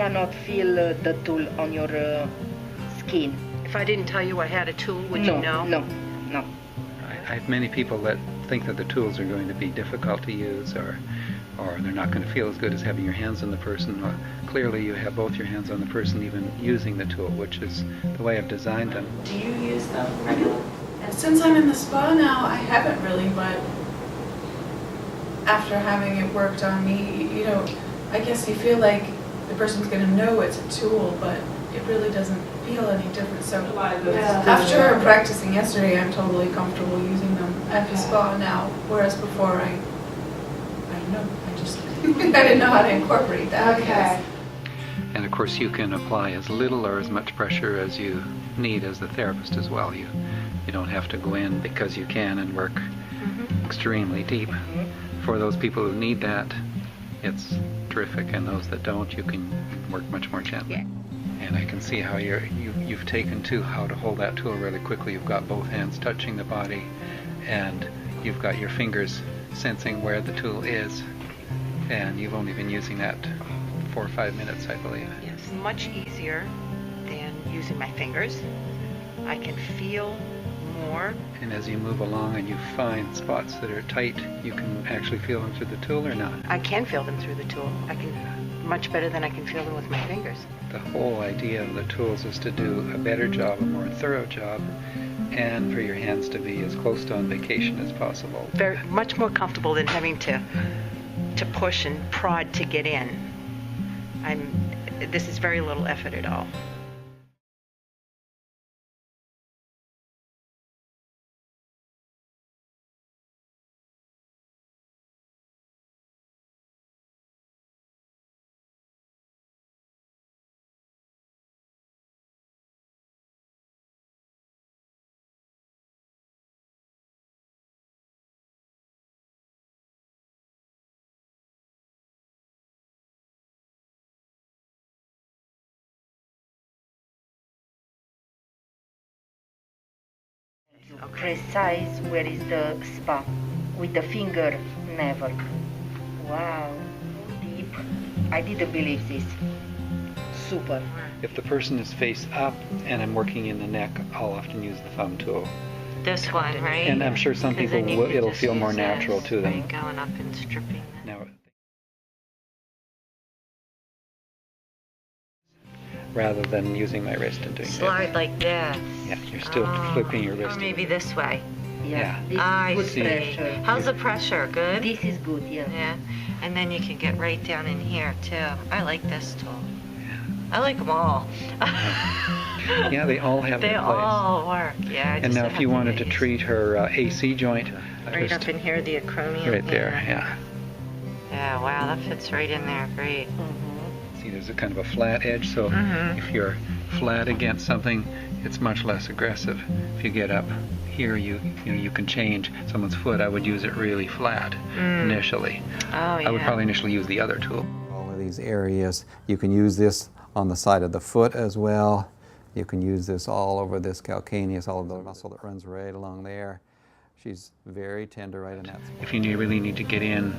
cannot feel the tool on your skin. If I didn't tell you I had a tool, would No, you know? no. I have many people that think that the tools are going to be difficult to use, or they're not going to feel as good as having your hands on the person. Well, clearly you have both your hands on the person even using the tool, which is the way I've designed them. Do you use them regularly? Since I'm in the spa now, I haven't really, but after having it worked on me, you know, I guess you feel like the person's going to know it's a tool, but it really doesn't feel any different. So after practicing yesterday, I'm totally comfortable using them at the spa now, whereas before I don't know, I just I didn't know how to incorporate that. Okay. And of course you can apply as little or as much pressure as you need as the therapist as well. You don't have to go in because you can and work extremely deep. For those people who need that, it's terrific, and those that don't, you can work much more gently. Yeah. And I can see how you've taken to how to hold that tool really quickly. You've got both hands touching the body, and you've got your fingers sensing where the tool is, and you've only been using that 4 or 5 minutes, I believe. It's much easier than using my fingers. I can feel more. And as you move along and you find spots that are tight, you can actually feel them through the tool or not. I can feel them through the tool. I can much better than I can feel them with my fingers. The whole idea of the tools is to do a better job, a more thorough job, and for your hands to be as close to on vacation as possible. Very much more comfortable than having to push and prod to get in. This is very little effort at all. Precise where is the spot with the finger, never. Wow, deep. I didn't believe this. Super. If the person is face up and I'm working in the neck, I'll often use the thumb tool. This one, right? And I'm sure some people it'll feel more natural to them. Going up and stripping. Now, rather than using my wrist and doing Slide like this. Yeah, you're still flipping your wrist. Or maybe this way. Yeah. This I is good see. pressure. How's the pressure? Good? This is good, yeah. Yeah. And then you can get right down in here too. I like this tool. I like them all. Yeah, they all have They their place. all work. Yeah. I And just now have if you to wanted to use- treat her AC joint, right just up in here, the acromion. right there, yeah. Yeah. Wow, that fits right in there. Great. See, there's a kind of a flat edge, so if you're flat against something, it's much less aggressive. If you get up here, you can change someone's foot. I would use it really flat initially. Oh yeah. I would probably initially use the other tool. All of these areas. You can use this on the side of the foot as well. You can use this all over this calcaneus, all of the muscle that runs right along there. She's very tender right in that spot. If you really need to get in,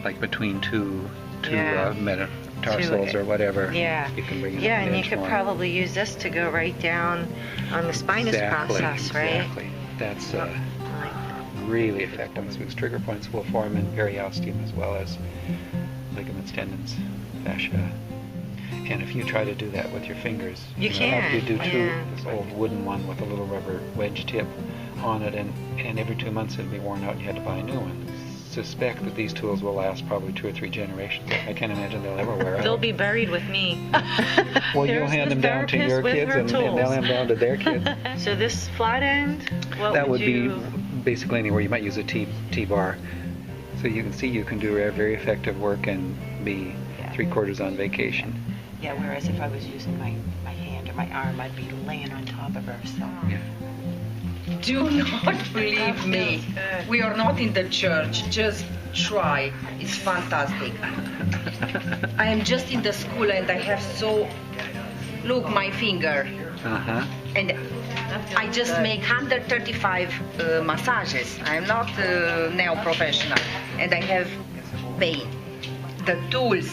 like between two Yeah. metatarsals or whatever, Yeah. you can bring it Yeah, up and the you edge could more. probably use this to go right down on the spinous process, right? Exactly. That's Like- really effective. Those trigger points will form in periosteum as well as ligaments, tendons, fascia. And if you try to do that with your fingers, You have can, to do two, yeah. this old wooden one with a little rubber wedge tip on it, and every 2 months it'd be worn out and you had to buy a new one. Suspect that these tools will last probably 2 or 3 generations. I can't imagine they'll ever wear out. They'll be buried with me. Well, you'll There's hand the them down to therapist your with kids her and they'll tools. hand them down to their kids. So this flat end, what That would you... be basically anywhere you might use a T-bar. So you can see you can do very effective work and be Yeah. 3/4 on vacation. Yeah, whereas if I was using my hand or my arm, I'd be laying on top of her, so. Yeah. Do not believe me. We are not in the church. Just try. It's fantastic. I am just in the school and I have so... Look, my finger. Uh-huh. And I just make 135 massages. I'm not a nail professional. And I have pain. The tools,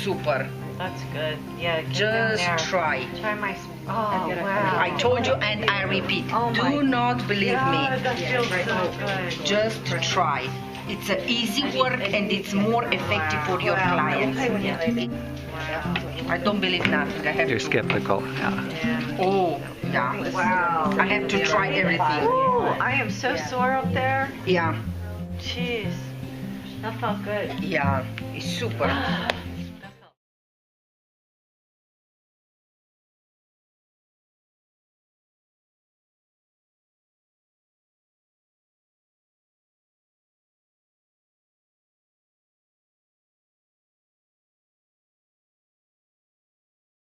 super. That's good. Yeah, get Just down there. try. Try my. Oh wow. I told you and I repeat. Oh my Do not believe God, me. that feels so good. Just try. It's an easy work and it's more effective for your clients. I don't believe nothing. I have You're to. skeptical. Yeah. Oh, yeah. Wow. I have to try everything. Ooh, I am so sore up there. Yeah, Jeez. That felt good. yeah. It's super.